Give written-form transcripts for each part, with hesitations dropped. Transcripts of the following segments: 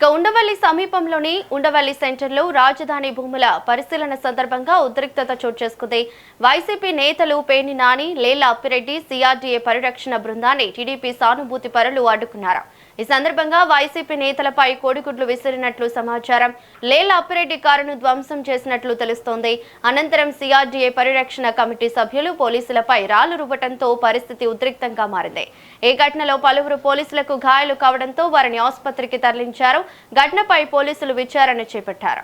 ఇక ఉండవల్లి సమీపంలోని ఉండవల్లి సెంటర్లో రాజధాని భూముల పరిశీలన సందర్భంగా ఉద్రిక్తత చోటు చేసుకుంది. వైసీపీ నేతలు పేర్ని నాని, లేళ్ల అప్పిరెడ్డి సిఆర్డీఏ పరిరక్షణ బృందాన్ని టీడీపీ సానుభూతి పరులు అడ్డుకున్నారు. ఈ సందర్భంగా వైసీపీ నేతలపై కోడిగుడ్లు విసిరినట్లు సమాచారం. లేళ్ల అప్పిరెడ్డి కారును ధ్వంసం చేసినట్లు తెలుస్తోంది. అనంతరం సిఆర్డీఏ పరిరక్షణ కమిటీ సభ్యులు పోలీసులపై రాళ్లు రువ్వడంతో పరిస్థితి ఉద్రిక్తంగా మారింది. ఈ ఘటనలో పలువురు పోలీసులకు గాయాలు కావడంతో వారిని ఆసుపత్రికి తరలించారు. ఘటనపై పోలీసులు విచారణ చేపట్టారు.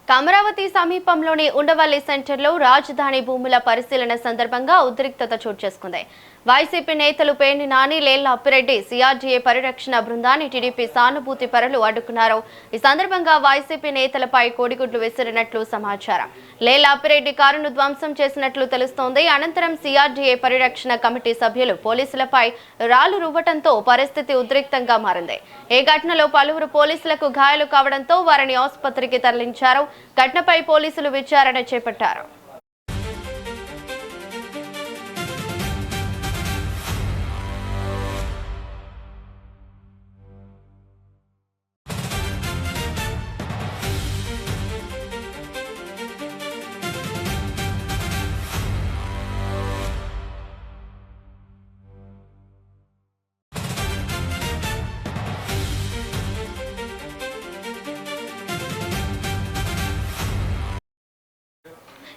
అమరావతి సమీపంలోని ఉండవల్లి సెంటర్లో రాజధాని భూముల పరిశీలన సందర్భంగా ఉద్రిక్తత చోటు చేసుకుంది. వైసీపీ నేతలు పేర్ని నాని, లేళ్ల అప్పిరెడ్డి సిఆర్డీఏ పరిరక్షణ బృందాన్ని టీడీపీ సానుభూతి పరులు అడ్డుకున్నారు. ఈ సందర్భంగా వైసీపీ నేతలపై కోడిగుడ్లు విసిరినట్లు సమాచారం. లేళ్ల అప్పిరెడ్డి కారును ధ్వంసం చేసినట్లు తెలుస్తోంది. అనంతరం సిఆర్డీఏ పరిరక్షణ కమిటీ సభ్యులు పోలీసులపై రాళ్లు రువ్వడంతో పరిస్థితి ఉద్రిక్తంగా మారింది. ఈ ఘటనలో పలువురు పోలీసులకు గాయాలు కావడంతో వారిని ఆసుపత్రికి తరలించారు. ఘటనపై పోలీసులు విచారణ చేపట్టారు.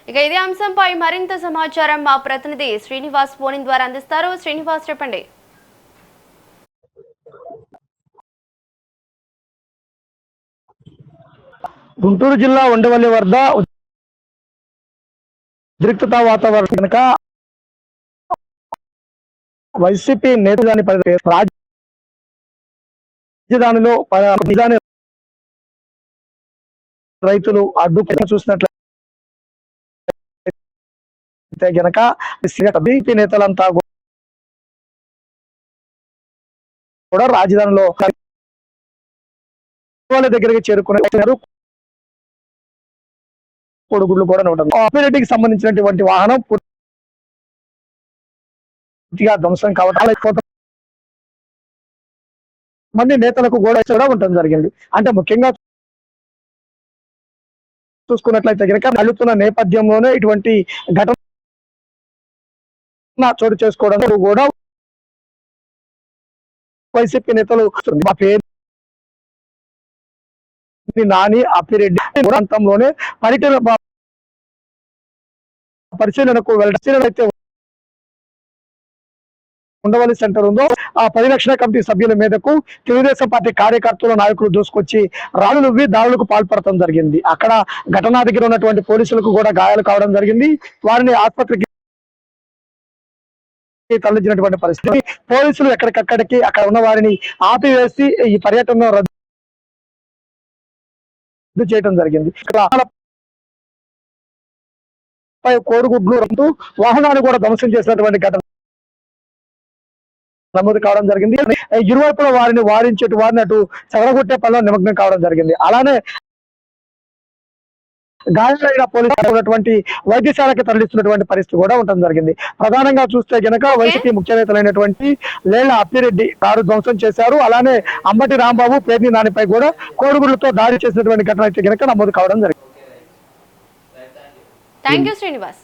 ఇక ఇదే అంశంపై మరింత సమాచారం మా ప్రతినిధి శ్రీనివాస్ ఫోన్ ద్వారా అందిస్తారు. శ్రీనివాస్, చెప్పండి. గుంటూరు జిల్లా ఉండవల్లి వద్ద ఉద్రిక్తత వాతావరణం కనుక వైసీపీ నేతగాని రాజధానిలో రైతులు అడ్డుకుని చూసినట్లయితే గనక బీజేపీ నేతలంతా కూడా రాజధానిలో వాళ్ళ దగ్గరికి చేరుకున్నారు. కొడుగుళ్ళు కూడా ఉంటుంది. అప్పిరెడ్డికి సంబంధించినటువంటి వాహనం పూర్తిగా ధ్వంసం కావడం మంది నేతలకు కూడా ఉండటం జరిగింది. అంటే ముఖ్యంగా చూసుకున్నట్లయితే కనుక నలుతున్న నేపథ్యంలోనే ఇటువంటి ఘటన చోటు చేసుకోవడం కూడా వైసీపీ నేతలు మా పేరు నాని అప్పిరెడ్డి ప్రాంతంలోనే పరిశీలనకు వెళ్ళడం అయితే ఉండవల్లి సెంటర్ ఉందో ఆ పరిరక్షణ కమిటీ సభ్యుల మీదకు తెలుగుదేశం పార్టీ కార్యకర్తలు నాయకులు దూసుకొచ్చి రాళ్లు నువ్వి దాడులకు పాల్పడటం జరిగింది. అక్కడ ఘటనా దగ్గర ఉన్నటువంటి పోలీసులకు కూడా గాయాలు కావడం జరిగింది. వారిని ఆసుపత్రికి తరలించినటువంటి పరిస్థితి. పోలీసులు ఎక్కడికక్కడికి అక్కడ ఉన్న వారిని ఆపివేసి ఈ పర్యటన రద్దు చేయడం జరిగింది. కోరుగుడ్లు వాహనాన్ని కూడా ధ్వంసం చేసినటువంటి ఘటన నమోదు కావడం జరిగింది. ఇరువైపుల వారిని వారించేటు వారిని అటు చెదరగొట్టే పనిలో నిమగ్నం కావడం జరిగింది. అలానే గాయాలైన పోలీసులు ఉన్నటువంటి వైద్యశాలకి తరలిస్తున్నటువంటి పరిస్థితి కూడా ఉండడం జరిగింది. ప్రధానంగా చూస్తే గనక వైసీపీ ముఖ్య నేతలైనటువంటి లేళ్ల అప్పిరెడ్డి కారు ధ్వంసం చేశారు. అలానే అంబటి రాంబాబు, పేర్ని నానిపై కూడా కోడిగుడ్లతో దాడి చేసినటువంటి ఘటన అయితే గనక నమోదు కావడం జరిగింది. థాంక్యూ శ్రీనివాస్.